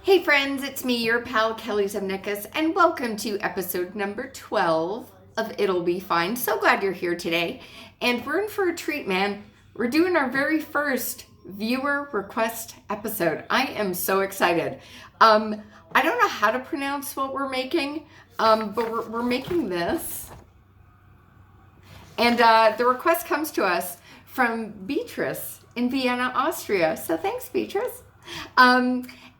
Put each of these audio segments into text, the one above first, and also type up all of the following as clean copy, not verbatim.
Hey friends, it's me, your pal Kelly Zemnikas, and welcome to episode number 12 of It'll Be Fine. So glad you're here today. And we're in for a treat, man. We're doing our very first viewer request episode. I am so excited. I don't know how to pronounce what we're making, but we're making this. And the request comes to us from Beatrice in Vienna, Austria. So thanks, Beatrice.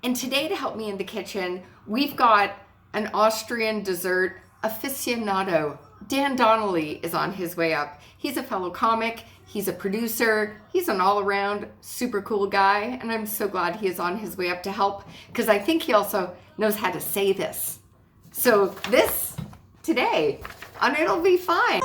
And today, to help me in the kitchen, we've got an Austrian dessert aficionado. Dan Donnelly is on his way up. He's a fellow comic, he's a producer, he's an all-around super cool guy, and I'm so glad he is on his way up to help, because I think he also knows how to say this. So this, today, on It'll Be Fine.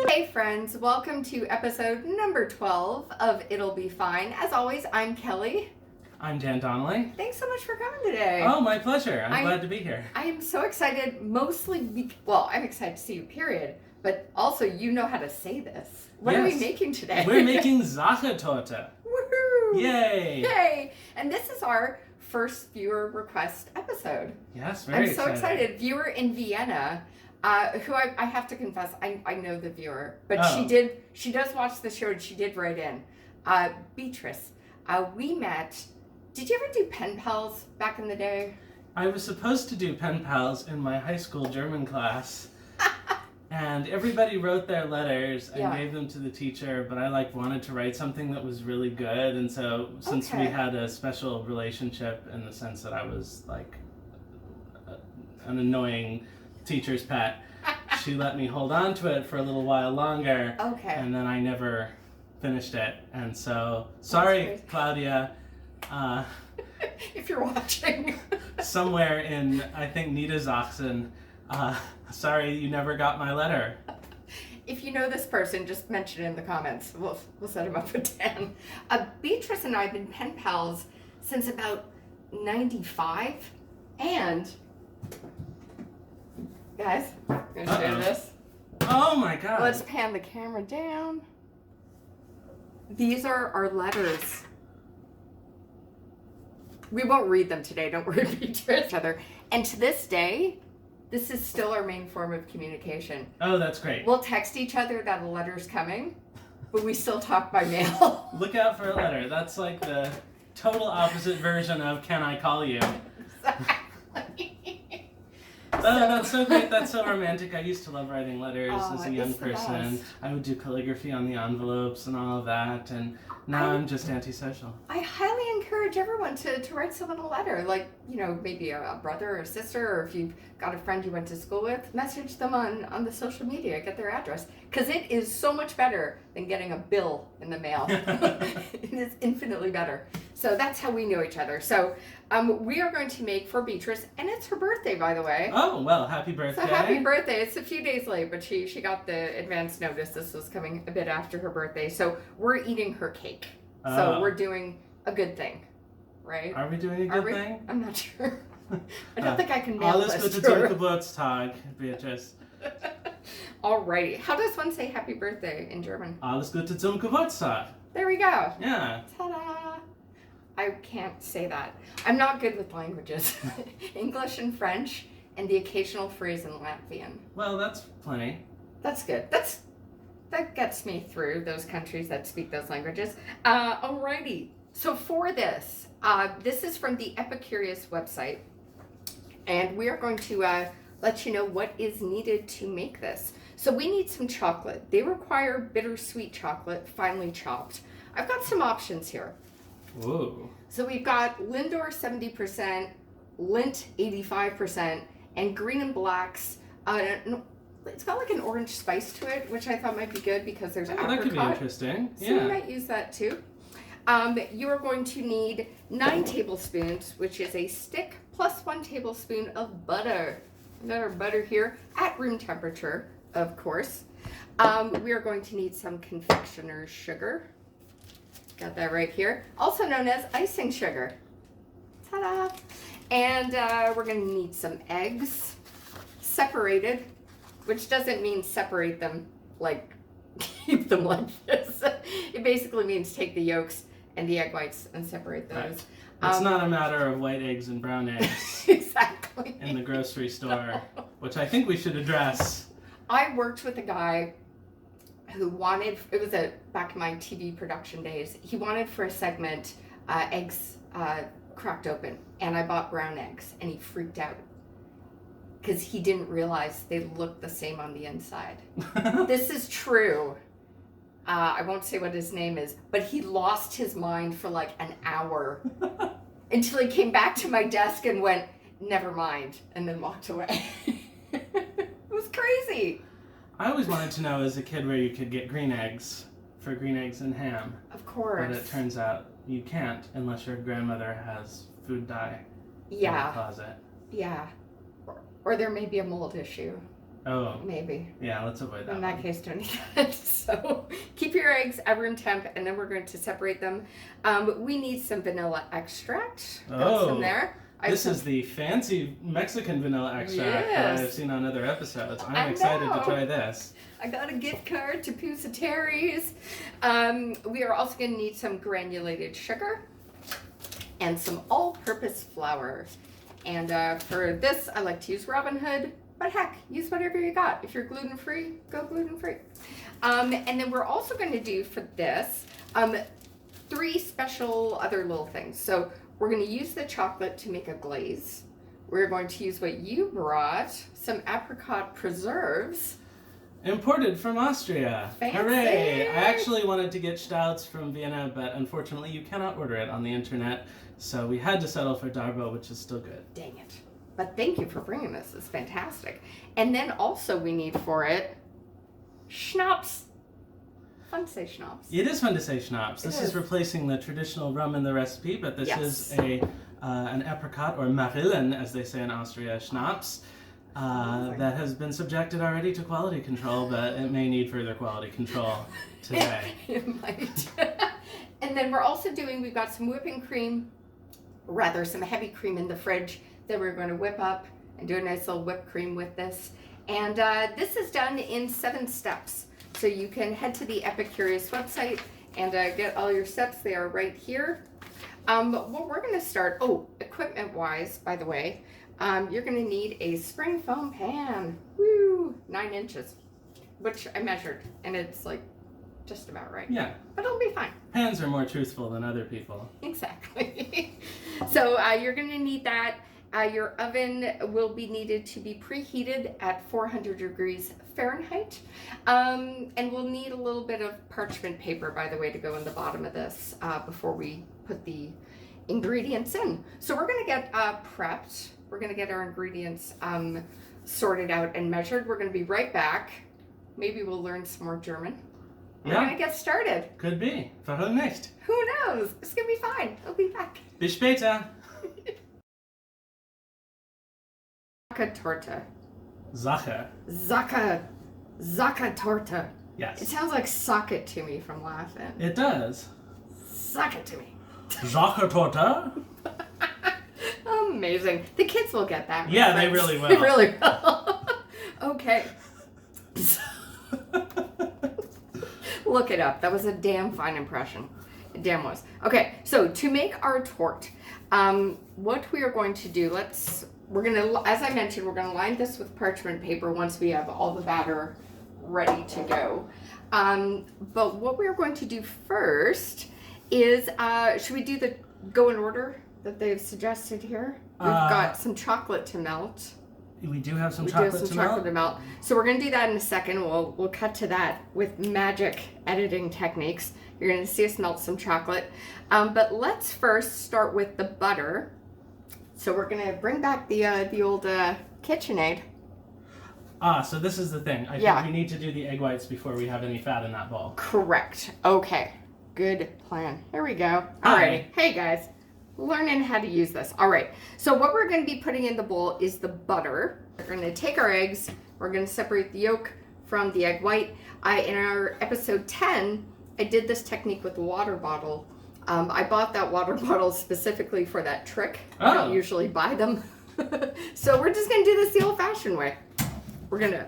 Hey friends, welcome to episode number 12 of It'll Be Fine. As always, I'm Kelly. I'm Dan Donnelly. Thanks so much for coming today. Oh, my pleasure. I'm glad to be here. I am so excited, mostly, I'm excited to see you, period. But also, you know how to say this. What are we making today? We're making Sachertorte. Woohoo! Yay! Yay! And this is our first viewer request episode. Yes, very excited. I'm so excited. Viewer in Vienna, who I have to confess, I know the viewer, but she does watch the show and she did write in. Beatrice, we met. Did you ever do pen pals back in the day? I was supposed to do pen pals in my high school German class. And everybody wrote their letters. I gave them to the teacher, but I wanted to write something that was really good. And so since we had a special relationship in the sense that I was an annoying teacher's pet, she let me hold on to it for a little while longer. Okay. And then I never finished it. And so, sorry, Claudia. If you're watching. Somewhere in, I think, Niedersachsen. Sorry, you never got my letter. If you know this person, just mention it in the comments. We'll set him up with Dan. Beatrice and I have been pen pals since about 95. And, guys, I'm going to show you this. Oh my God. Let's pan the camera down. These are our letters. We won't read them today, don't worry, Beatrice. And to this day, this is still our main form of communication. Oh, that's great. We'll text each other that a letter's coming, but we still talk by mail. Look out for a letter. That's like the total opposite version of can I call you? Exactly. That's so great. That's so romantic. I used to love writing letters as a young person. Best. I would do calligraphy on the envelopes and all of that, and now I'm just antisocial. I highly encourage everyone to write someone a letter, maybe a brother or a sister, or if you've got a friend you went to school with, message them on the social media, get their address, because it is so much better than getting a bill in the mail. It is infinitely better. So that's how we know each other. So we are going to make for Beatrice, and it's her birthday, by the way. Oh, well, happy birthday. So happy birthday. It's a few days late, but she got the advance notice. This was coming a bit after her birthday. So we're eating her cake. So we're doing a good thing, right? Are we doing a good thing? I'm not sure. I don't think I can mail this Alles Gute to her. zum Geburtstag, Beatrice. Alrighty. How does one say happy birthday in German? Alles Gute zum Geburtstag. There we go. Yeah. Ta-da! I can't say that. I'm not good with languages. English and French, and the occasional phrase in Latvian. Well, that's plenty. That's good. That gets me through those countries that speak those languages. Alrighty. So for this, this is from the Epicurious website, and we are going to let you know what is needed to make this. So we need some chocolate. They require bittersweet chocolate, finely chopped. I've got some options here. Whoa. So we've got Lindor 70%, Lindt 85%, and green and blacks. It's got like an orange spice to it, which I thought might be good because there's apricot. That could be interesting. So we might use that too. You are going to need 9 tablespoons, which is a stick, plus 1 tablespoon of butter. We've got our butter here at room temperature, of course. We are going to need some confectioner's sugar. Got that right here. Also known as icing sugar. Ta-da! And we're going to need some eggs, separated, which doesn't mean separate them like keep them like this. It basically means take the yolks and the egg whites and separate those. Right. It's not a matter of white eggs and brown eggs exactly in the grocery store, which I think we should address. I worked with a guy who wanted, it was back in my TV production days, he wanted for a segment eggs cracked open, and I bought brown eggs, and he freaked out because he didn't realize they looked the same on the inside. This is true. I won't say what his name is, but he lost his mind for like an hour until he came back to my desk and went, never mind, and then walked away. It was crazy. I always wanted to know as a kid where you could get green eggs for green eggs and ham. Of course. But it turns out you can't unless your grandmother has food dye in the closet. Yeah. Or there may be a mold issue. Oh. Maybe. Yeah, let's avoid that. In that case, don't eat that. So keep your eggs at room temp, and then we're going to separate them. We need some vanilla extract. That's in there. This is the fancy Mexican vanilla extract that I've seen on other episodes. I'm excited to try this. I got a gift card to Pusateri's. We are also going to need some granulated sugar and some all-purpose flour. And for this, I like to use Robin Hood. But heck, use whatever you got. If you're gluten-free, go gluten-free. And then we're also going to do for this 3 special other little things. So we're going to use the chocolate to make a glaze. We're going to use what you brought, some apricot preserves. Imported from Austria. Fancy. Hooray! I actually wanted to get Stouts from Vienna, but unfortunately you cannot order it on the internet. So we had to settle for Darbo, which is still good. Dang it. But thank you for bringing this. It's fantastic. And then also we need for it schnapps. Fun to say schnapps. It is fun to say schnapps. This is replacing the traditional rum in the recipe, but this is an apricot, or Marillen, as they say in Austria, schnapps, that has been subjected already to quality control, but it may need further quality control today. It might. And then we're also we've got some whipping cream, rather some heavy cream in the fridge that we're going to whip up and do a nice little whipped cream with this. And this is done in 7 steps. So you can head to the Epicurious website and get all your steps. They are right here. What we're going to start, equipment-wise, by the way, you're going to need a spring foam pan. Woo! 9 inches, which I measured, and it's like just about right. Yeah. But it'll be fine. Pans are more truthful than other people. Exactly. So you're going to need that. Your oven will be needed to be preheated at 400 degrees Fahrenheit. And we'll need a little bit of parchment paper, by the way, to go in the bottom of this before we put the ingredients in. So we're going to get prepped. We're going to get our ingredients sorted out and measured. We're going to be right back. Maybe we'll learn some more German. We're going to get started. Could be. Warum nicht? Who knows? It's going to be fine. I'll be back. Bis später. Sachertorte. Sachertorte. Yes. It sounds like suck it to me from laughing. It does. Suck it to me. Sachertorte? Amazing. The kids will get that. Yeah, they really will. They really will. Okay. Look it up. That was a damn fine impression. It damn was. Okay, so to make our torte, what we are going to do, we're going to, as I mentioned, we're going to line this with parchment paper once we have all the batter ready to go. But what we're going to do first is, should we do the go in order that they've suggested here? We've got some chocolate to melt. We do have some chocolate to melt. So we're going to do that in a second. We'll cut to that with magic editing techniques. You're going to see us melt some chocolate. But let's first start with the butter. So we're going to bring back the old KitchenAid. So this is the thing. I think we need to do the egg whites before we have any fat in that bowl. Correct. Okay. Good plan. Here we go. Alrighty. Hey guys. Learning how to use this. All right. So what we're going to be putting in the bowl is the butter. We're going to take our eggs. We're going to separate the yolk from the egg white. In our episode 10, I did this technique with the water bottle. I bought that water bottle specifically for that trick. I don't usually buy them. So we're just going to do this the old-fashioned way. We're going to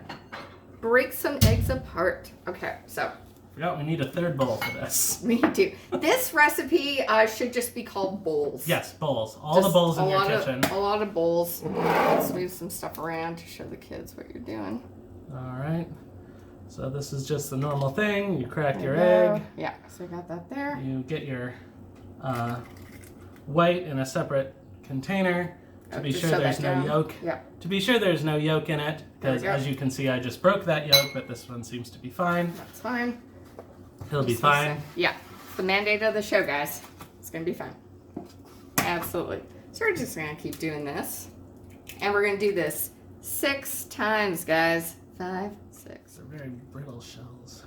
break some eggs apart. Okay, so Forgot we need a third bowl for this. We do. This recipe should just be called bowls. Yes, bowls. All the bowls in your kitchen. A lot of bowls. Let's move some stuff around to show the kids what you're doing. All right. So this is just the normal thing. You crack your egg. Yeah, so we got that there. You get your white in a separate container to be sure there's no yolk. Yeah. To be sure there's no yolk in it, because as you can see, I just broke that yolk, but this one seems to be fine. That's fine. He'll be fine. Yeah, it's the mandate of the show, guys. It's gonna be fine. Absolutely. So we're just gonna keep doing this, and we're gonna do this 6 times, guys. 5, 6. They're very brittle shells.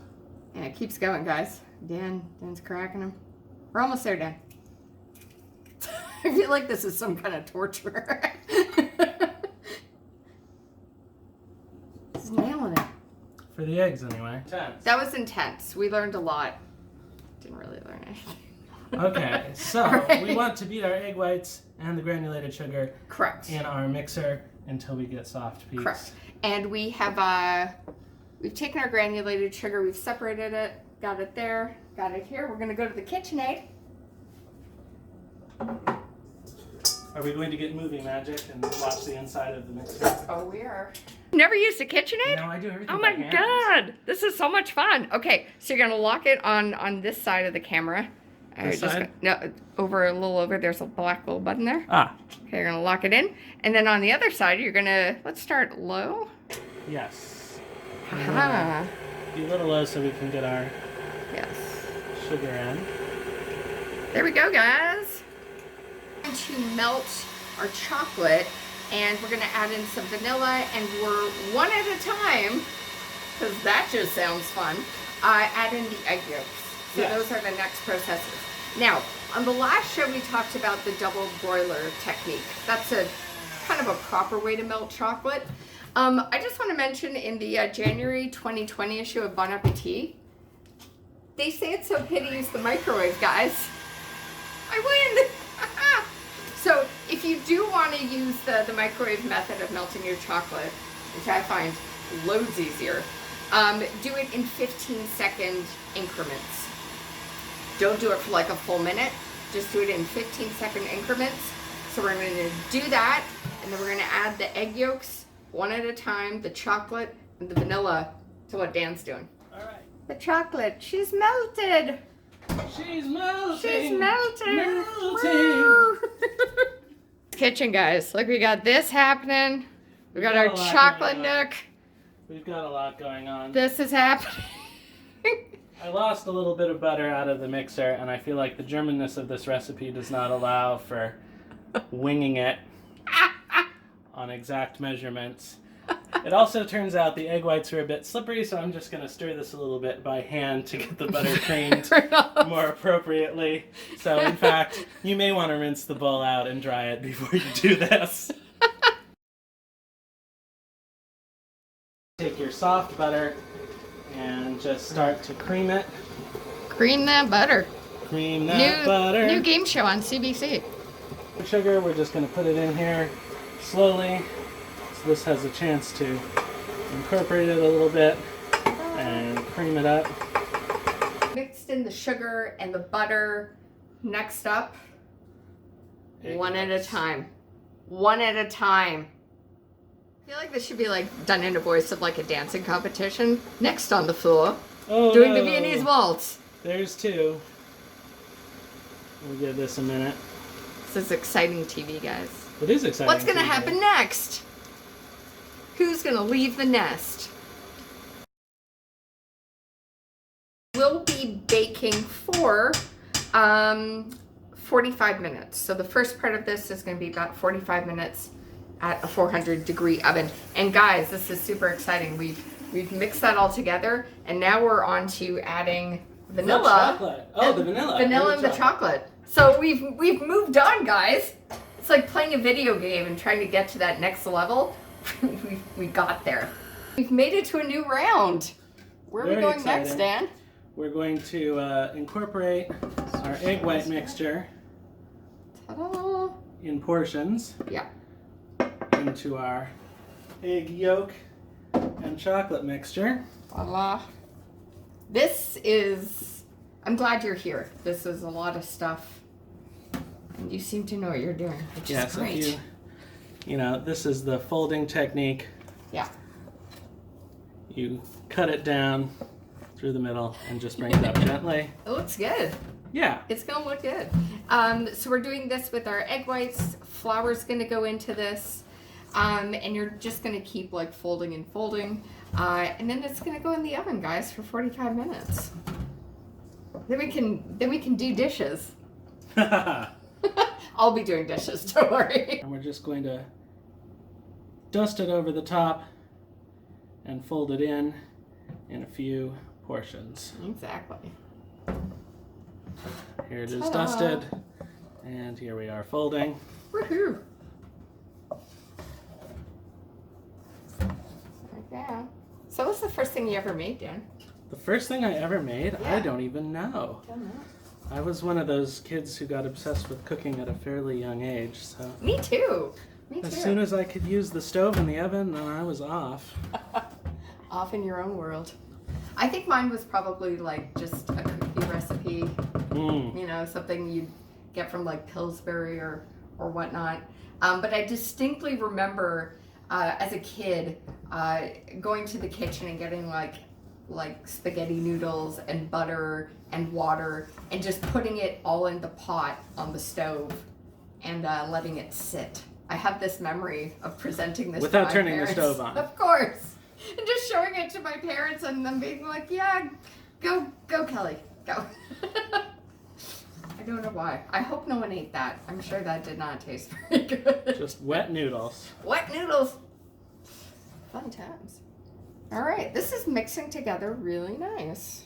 And it keeps going, guys. Dan's cracking them. We're almost there, Dan. I feel like this is some kind of torture. He's nailing it. For the eggs, anyway. That was intense. We learned a lot. Didn't really learn anything. Okay, so Right. we want to beat our egg whites and the granulated sugar Correct. in our mixer until we get soft peaks. Correct. And we have we've taken our granulated sugar, we've separated it, got it there, got it here. We're gonna go to the KitchenAid. Are we going to get movie magic and watch the inside of the mixer? Oh, we are. Never used a KitchenAid? No, I do everything Oh by my hand. god, this is so much fun. Okay, so you're gonna lock it on this side of the camera. This side? No, over a little over. There's a black little button there. Ah, Okay, you're gonna lock it in, and then on the other side, you're gonna let's start low. yes. Aha. Be a little low so we can get our Yes. sugar in. There we go, guys. We're going to melt our chocolate, and we're gonna add in some vanilla, and we're one at a time, because that just sounds fun. Add in the egg yolks. So Yes. those are the next processes. Now, on the last show, we talked about the double broiler technique. That's a kind of a proper way to melt chocolate. I just want to mention in the January 2020 issue of Bon Appetit, they say it's okay to use the microwave, guys. I win! So if you do want to use the microwave method of melting your chocolate, which I find loads easier, do it in 15-second increments. Don't do it for like a full minute. Just do it in 15-second increments. So we're going to do that, and then we're going to add the egg yolks one at a time, the chocolate, and the vanilla to what Dan's doing. All right. The chocolate, she's melted. She's melting. She's melting. Melting. Woo. Kitchen, guys. Look, we got this happening. We got our got a lot chocolate going on. nook. We've got a lot going on. This is happening. I lost a little bit of butter out of the mixer, and I feel like the Germanness of this recipe does not allow for winging it on exact measurements. It also turns out the egg whites are a bit slippery, so I'm just going to stir this a little bit by hand to get the butter creamed more appropriately. So, in fact, you may want to rinse the bowl out and dry it before you do this. Take your soft butter and just start to cream it. Cream that butter. Cream that butter. New game show on CBC. Sugar, we're just going to put it in here slowly. So this has a chance to incorporate it a little bit and cream it up. Mixed in the sugar and the butter. Next up, one at a time. One at a time. I feel like this should be like done in a voice of like a dancing competition. Next on the floor, doing the Viennese waltz. There's 2. We'll give this a minute. This is exciting TV, guys. It is exciting. What's gonna happen next? Who's gonna leave the nest? We'll be baking for 45 minutes. So the first part of this is gonna be about 45 minutes at a 400-degree oven. And guys, this is super exciting. We've mixed that all together, and now we're on to adding vanilla. The chocolate. Oh, the vanilla. Vanilla and the chocolate. So we've moved on, guys. It's like playing a video game and trying to get to that next level. we got there. We've made it to a new round. Where are we going next, Dan? We're going to incorporate our egg white mixture Ta-da! in portions Yeah. into our egg yolk and chocolate mixture. Voila. I'm glad you're here. This is a lot of stuff. And you seem to know what you're doing, which is great. So you know, this is the folding technique. Yeah. You cut it down through the middle and just bring it up gently. It looks good. Yeah. It's gonna look good. So we're doing this with our egg whites. Flour's gonna go into this. And you're just gonna keep like folding and folding. And then it's gonna go in the oven, guys, for 45 minutes. Then we can do dishes. I'll be doing dishes, don't worry. And we're just going to dust it over the top and fold it in a few portions. Exactly. Here it is dusted, and here we are folding. Woohoo! Yeah. So what's the first thing you ever made, Dan? The first thing I ever made? Yeah. I don't even know. I was one of those kids who got obsessed with cooking at a fairly young age, so... Me too. As soon as I could use the stove and the oven, then I was off. Off in your own world. I think mine was probably like just a cookie recipe. You know, something you'd get from like Pillsbury or whatnot. But I distinctly remember as a kid going to the kitchen and getting like spaghetti noodles and butter and water and just putting it all in the pot on the stove and letting it sit. I have this memory of presenting this without to my turning parents. the stove on. Of course. And just showing it to my parents and them being like, yeah, go Kelly, go. I don't know why. I hope no one ate that. I'm sure that did not taste very good. Just wet noodles. Wet noodles. Fun times. All right, this is mixing together really nice.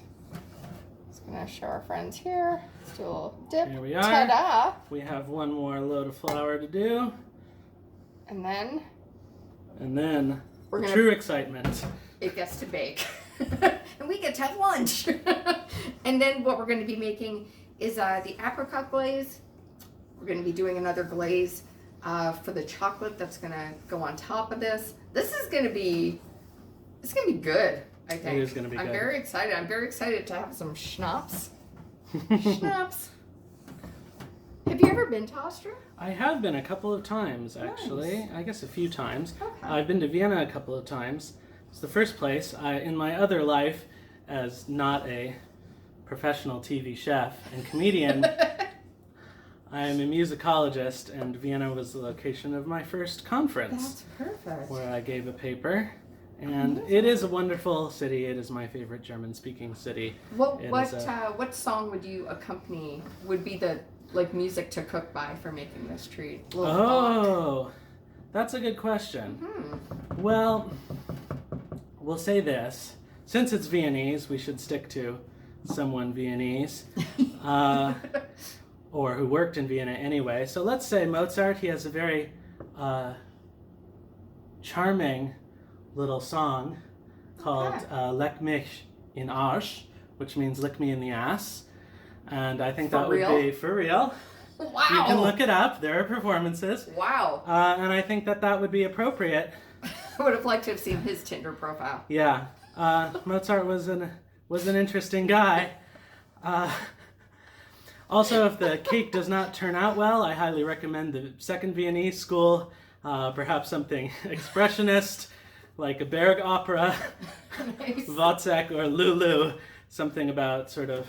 Just gonna show our friends here. Let's do a little dip. Here we are. Ta-da! We have one more load of flour to do. And then the true excitement. It gets to bake. And we get to have lunch. And then what we're going to be making is the apricot glaze. We're going to be doing another glaze for the chocolate that's going to go on top of this. It's going to be good, I think. It is going to be good. I'm very excited. I'm very excited to have some schnapps. Schnapps. Have you ever been to Austria? I have been a couple of times, actually. Nice. I guess a few times. Okay. I've been to Vienna a couple of times. It's the first place. In my other life, as not a professional TV chef and comedian, I am a musicologist, and Vienna was the location of my first conference. That's perfect. Where I gave a paper. And it is a wonderful city. It is my favorite German-speaking city. What song would you accompany? Would be the music to cook by for making this treat? Oh, that's a good question. Mm-hmm. Well, we'll say this: since it's Viennese, we should stick to someone Viennese, or who worked in Vienna anyway. So let's say Mozart. He has a very charming little song called Leck mich in Arsch, which means lick me in the ass. And I think that would be for real. Wow. You can look it up. There are performances. Wow. And I think that would be appropriate. I would have liked to have seen his Tinder profile. Yeah. Mozart was an interesting guy. Also, if the cake does not turn out well, I highly recommend the second Viennese school. Perhaps something expressionist, like a Berg opera, Nice. Wozzeck or Lulu. Something about sort of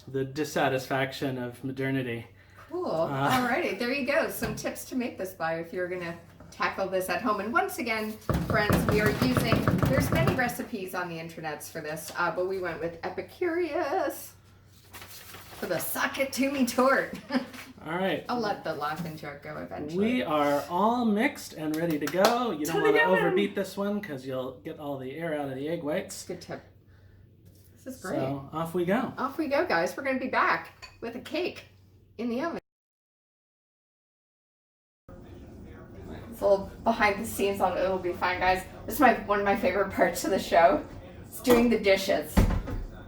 the dissatisfaction of modernity. Cool. Alrighty, there you go. Some tips to make this by if you're gonna tackle this at home. And once again, friends, we are using, there's many recipes on the internets for this, but we went with Epicurious for the Sachertorte. All right. I'll let the laughing joke go eventually. We are all mixed and ready to go. You don't want to overbeat this one because you'll get all the air out of the egg whites. Good tip. This is great. So off we go. Off we go, guys. We're going to be back with a cake in the oven. It's a little behind the scenes on It'll Be Fine, guys. This is one of my favorite parts of the show. It's doing the dishes.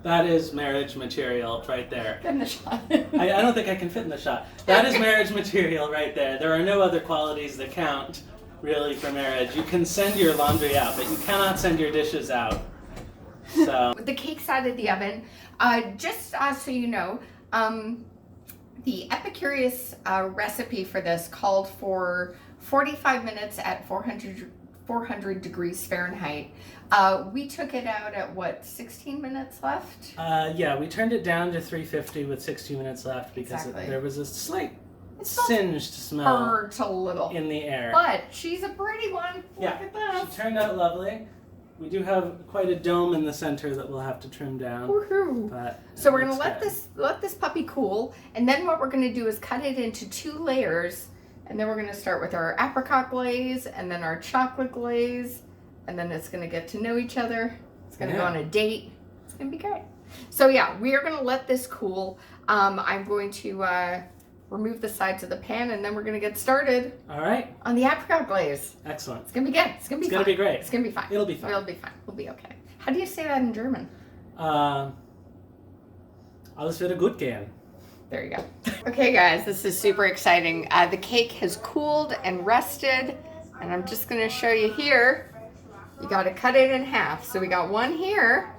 That is marriage material right there. Get in the shot. I don't think I can fit in the shot. That is marriage material right there. There are no other qualities that count, really, for marriage. You can send your laundry out, but you cannot send your dishes out. So the cake's out of the oven. Just so you know, the Epicurious recipe for this called for 45 minutes at 400 degrees Fahrenheit. We took it out at what, 16 minutes left? Yeah, we turned it down to 350 with 60 minutes left because there was a slight singed smell Hurt a little in the air. But she's a pretty one. Yeah, Look at that. she turned out lovely. We do have quite a dome in the center that we'll have to trim down. Woohoo! But so we're gonna let this puppy cool, and then what we're gonna do is cut it into 2 layers, and then we're gonna start with our apricot glaze, and then our chocolate glaze, and then it's gonna get to know each other. It's gonna go on a date. It's gonna be great. So yeah, we are gonna let this cool. I'm going to remove the sides of the pan, and then we're gonna get started. All right. On the apricot glaze. Excellent. It's gonna be good. It's gonna be fun. It's gonna be great. It's gonna be fun. It'll be fun. It'll be fun. We'll be okay. How do you say that in German? Alles wird gut gehen. There you go. Okay guys, this is super exciting. The cake has cooled and rested, and I'm just gonna show you here. You gotta cut it in half. So we got one here.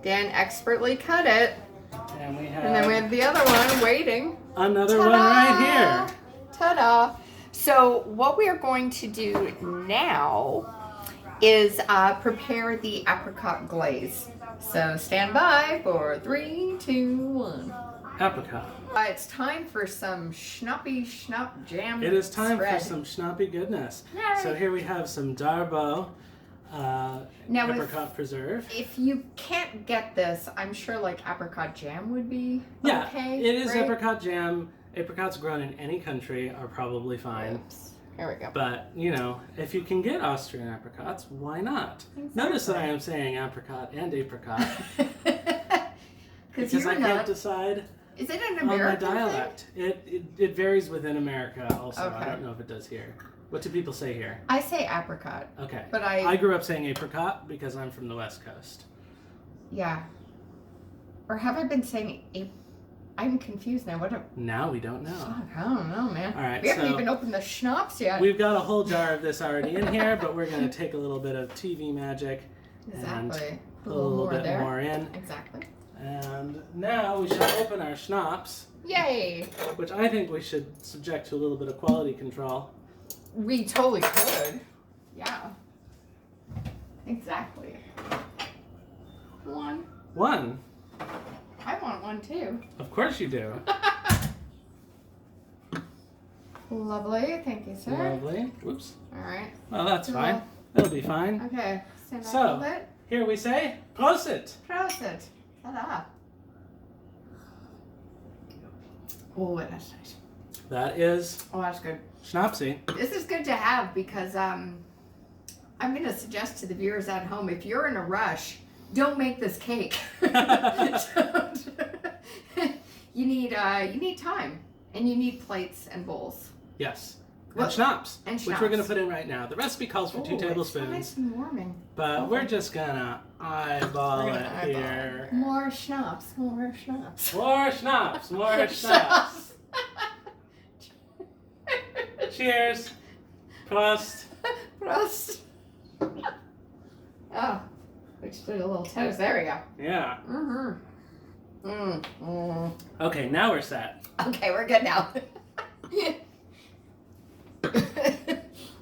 Dan expertly cut it. And then we have the other one waiting. Another one right here. Ta-da! So what we are going to do now is prepare the apricot glaze. So stand by for 3, 2, 1. Apricot. It's time for some schnappy schnapp jam. It is time spread. for some schnappy goodness. Yay. So here we have some Darbo Now apricot preserve. If you can't get this, I'm sure like apricot jam would be okay. It is right? apricot jam. Apricots grown in any country are probably fine. Oops. Here we go. But, you know, if you can get Austrian apricots, why not? Exactly. Notice that I am saying apricot and apricot. Because I can't decide Is it an on my American dialect. It varies within America also. Okay. I don't know if it does here. What do people say here? I say apricot. Okay. But I grew up saying apricot because I'm from the West Coast. Yeah. Or have I been saying I'm confused now. Now we don't know. Fuck, I don't know, man. All right, we haven't so even opened the schnapps yet. We've got a whole jar of this already in here, but we're going to take a little bit of TV magic Exactly. and put a little bit more in. Exactly. And now we shall open our schnapps. Yay! Which I think we should subject to a little bit of quality control. We totally could. Yeah. Exactly. One. I want one too. Of course you do. Lovely. Thank you, sir. Lovely. Whoops. All right. Well, that's fine. It'll be fine. Okay. Stand up a So, little bit. here we say, Prosit! Prosit. Ta-da. Oh, that's nice. That is Oh, that's good. Schnapsy. This is good to have because I'm going to suggest to the viewers at home, if you're in a rush, don't make this cake. You need time, and you need plates and bowls. Yes. Well, And schnapps, and which we're going to put in right now. The recipe calls for 2 tablespoons, It's nice and warming. but we're just going to eyeball it here. More schnapps. More schnapps. More schnapps. More schnapps. Cheers. Prost. Prost. Oh, we just did a little toast. There we go. Yeah. Okay, now we're set. Okay, we're good now.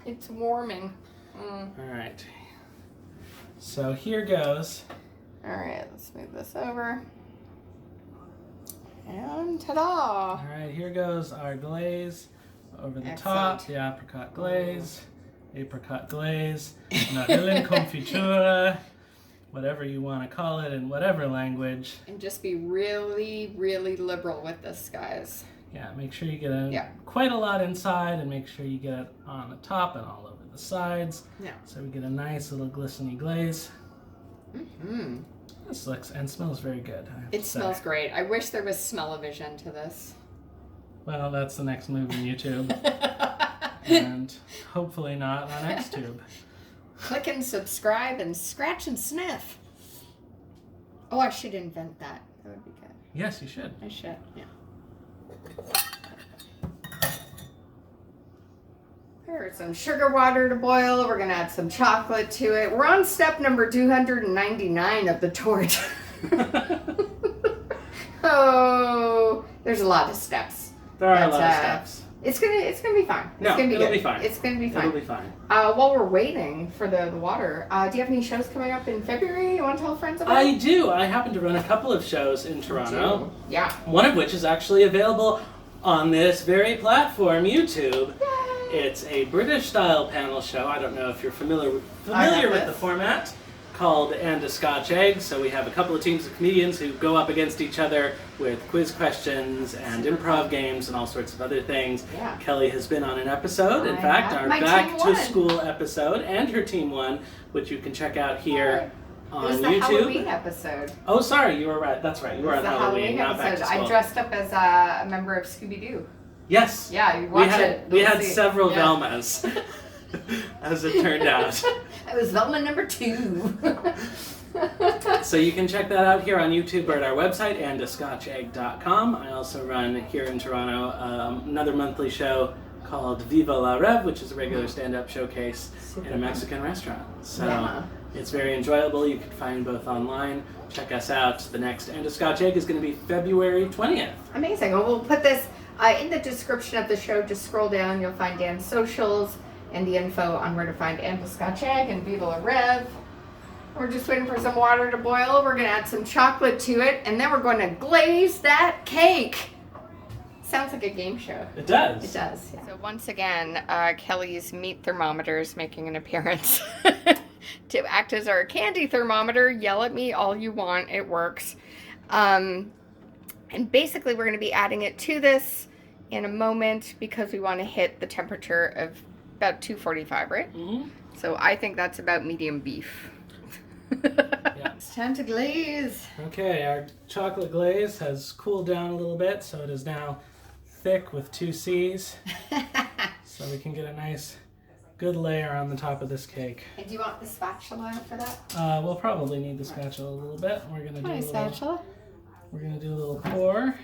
It's warming. All right. So here goes. All right, let's move this over. And ta-da! All right, here goes our glaze over the top. Excellent. The apricot glaze. Vanillenkonfitura. Whatever you want to call it in whatever language. And just be really, really liberal with this, guys. Yeah, make sure you get quite a lot inside, and make sure you get it on the top and all over the sides. Yeah. So we get a nice little glistening glaze. Mm-hmm. This looks and smells very good. It smells great. I wish there was smell-o-vision to this. Well, that's the next move in YouTube. And hopefully not on XTube. Click and subscribe and scratch and sniff. Oh, I should invent that. That would be good. Yes, you should. I should, yeah. There's some sugar water to boil. We're gonna add some chocolate to it. We're on step number 299 of the torch. Oh, there's a lot of steps. There are a lot of steps. It's gonna be fine. No, it'll be fine. It's gonna be fine. It'll be fine. While we're waiting for the water, do you have any shows coming up in February you want to tell friends about? I do. I happen to run a couple of shows in Toronto. Yeah. One of which is actually available on this very platform, YouTube. Yay. It's a British-style panel show. I don't know if you're familiar with the format, called And a Scotch Egg. So we have a couple of teams of comedians who go up against each other with quiz questions and improv games and all sorts of other things. Yeah. Kelly has been on an episode, in fact, our Back to School episode, and her team won, which you can check out here on YouTube. It was the Halloween episode. Oh, sorry, you were right. That's right, you were on Halloween, not Back to School. I dressed up as a member of Scooby-Doo. Yes. Yeah, you watch it. We had several Velmas, as it turned out. It was Velma number 2. So you can check that out here on YouTube or at our website, andascotchegg.com. I also run here in Toronto another monthly show called Viva la Rev, which is a regular stand-up showcase in a Mexican restaurant. So it's very enjoyable. You can find both online. Check us out. The next And a Scotch Egg is going to be February 20th. Amazing. Well, we'll put this in the description of the show. Just scroll down. You'll find Dan's socials and the info on where to find And a Scotch Egg and Viva la Rev. We're just waiting for some water to boil. We're going to add some chocolate to it, and then we're going to glaze that cake. Sounds like a game show. It does. It does, yeah. So once again, Kelly's meat thermometer is making an appearance to act as our candy thermometer. Yell at me all you want. It works. And basically, we're going to be adding it to this in a moment because we want to hit the temperature of about 245, right? Mm-hmm. So I think that's about medium beef. Yeah. It's time to glaze. Okay, our chocolate glaze has cooled down a little bit, so it is now thick with 2 C's. So we can get a nice, good layer on the top of this cake. And do you want the spatula for that? We'll probably need the spatula a little bit. We're gonna do Spatula. We're gonna do a little pour.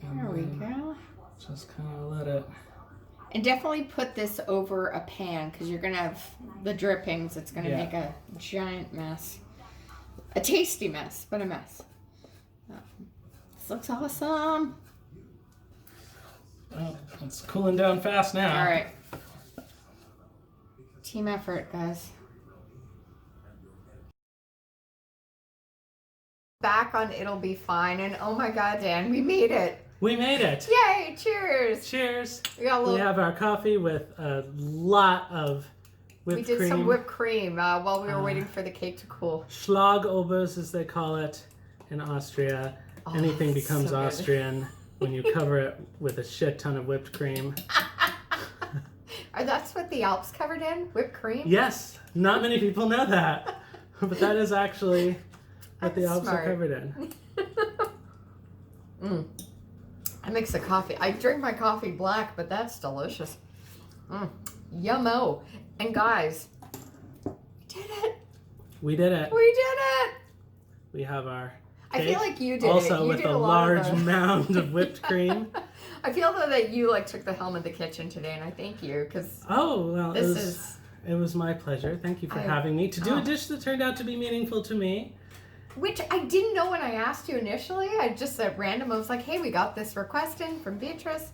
There we go. Just kind of let it. And definitely put this over a pan because you're going to have the drippings. It's going to make a giant mess. A tasty mess, but a mess. Oh, this looks awesome. Well, it's cooling down fast now. All right. Team effort, guys. Back on It'll Be Fine. And oh my God, Dan, we made it. We made it. Yay, cheers. Cheers. We have our coffee with a lot of whipped cream. We did some whipped cream while we were waiting for the cake to cool. Schlagobers, as they call it in Austria. Oh, Anything becomes so Austrian when you cover it with a shit ton of whipped cream. That's what the Alps covered in? Whipped cream? Yes. Not many people know that. But that is actually what the Alps are covered in. I mix the coffee. I drink my coffee black, but that's delicious. Yummo. And guys, we did it. We did it. We did it. We have our cake. I feel like you did also it. Also with a large mound of whipped cream. I feel though that you took the helm of the kitchen today, and I thank you because it was my pleasure. Thank you for having me to do a dish that turned out to be meaningful to me. Which I didn't know when I asked you initially. I just at random, I was like, hey, we got this request in from Beatrice.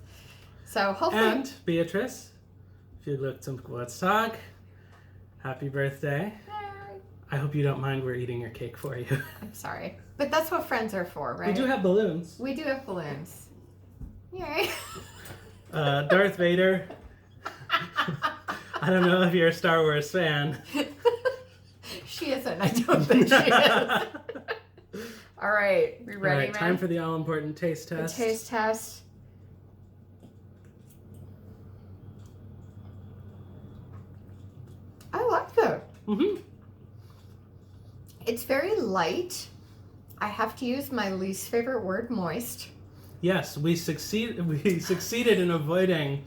So hopefully. And Beatrice, viel Glück zum Geburtstag. Happy birthday. I hope you don't mind we're eating your cake for you. I'm sorry. But that's what friends are for, right? We do have balloons. We do have balloons. Yay. Darth Vader. I don't know if you're a Star Wars fan. She isn't. I don't think she is. All right. We ready, All right, man? time for the all-important taste test. The taste test. I like it. Mm-hmm. It's very light. I have to use my least favorite word, moist. Yes, we succeeded in avoiding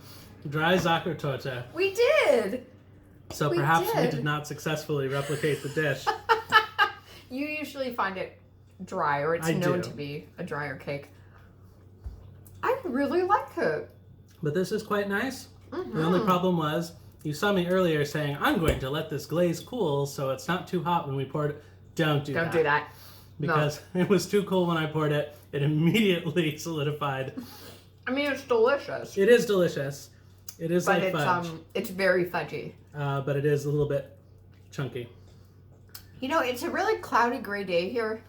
dry Sachertorte. We did. So perhaps we did not successfully replicate the dish. You usually find it dry, or it's known to be a drier cake. I really like it. But this is quite nice. Mm-hmm. The only problem was, you saw me earlier saying, I'm going to let this glaze cool so it's not too hot when we pour it. Don't do that. Because it was too cool when I poured it. It immediately solidified. I mean, it's delicious. It is delicious. It is but like fudge. It's very fudgy. But it is a little bit chunky. You know, it's a really cloudy gray day here.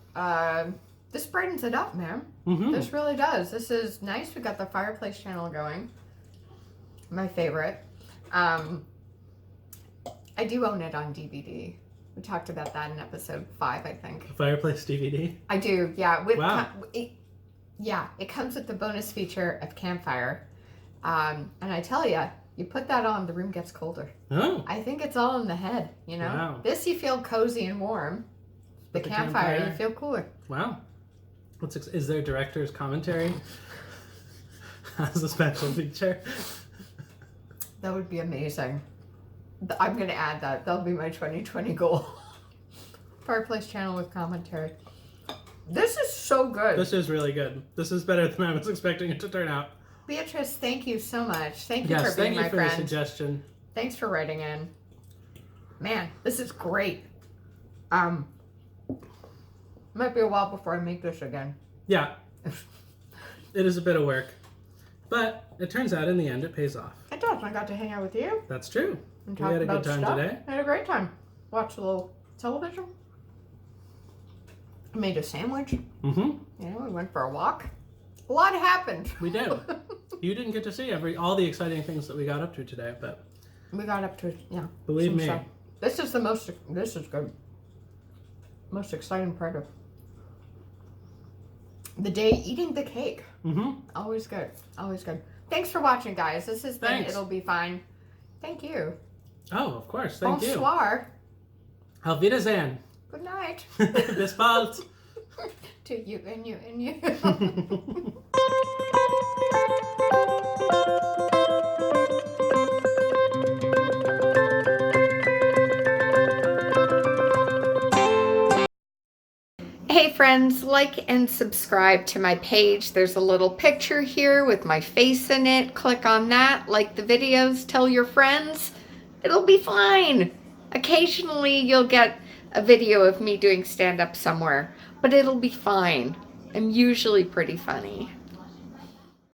This brightens it up, man. Mm-hmm. This really does. This is nice. We got the fireplace channel going. My favorite. I do own it on DVD. We talked about that in episode 5, I think. A fireplace DVD? I do, yeah. Wow. It comes with the bonus feature of campfire. And I tell you, you put that on, the room gets colder. Oh. I think it's all in the head, you know? Wow. This, you feel cozy and warm. The campfire, you feel cooler. Wow. Is there director's commentary as a special feature? That would be amazing. I'm going to add that. That'll be my 2020 goal. Fireplace channel with commentary. This is so good. This is really good. This is better than I was expecting it to turn out. Beatrice, thank you so much. Thank you for being my friend. Thank you for the suggestion. Thanks for writing in. Man, this is great. Might be a while before I make this again. Yeah. It is a bit of work. But it turns out in the end it pays off. It does. I got to hang out with you. That's true. And we had a good time stuff. today. I had a great time. Watched a little television. Made a sandwich. Mm-hmm. You know, we went for a walk. A lot happened. We did. You didn't get to see all the exciting things that we got up to today, but we got up to, yeah. Believe me. Stuff. This is good. Most exciting part of the day, eating the cake. Mm-hmm. Always good. Always good. Thanks for watching, guys. This has been It'll Be Fine. Thank you. Oh, of course. Thank you. Bonsoir. Auf Wiedersehen. Good night. Bis bald. To you and you and you. Hey friends, like and subscribe to my page. There's a little picture here with my face in it. Click on that, like the videos, tell your friends. It'll be fine. Occasionally you'll get a video of me doing stand-up somewhere, but it'll be fine. I'm usually pretty funny.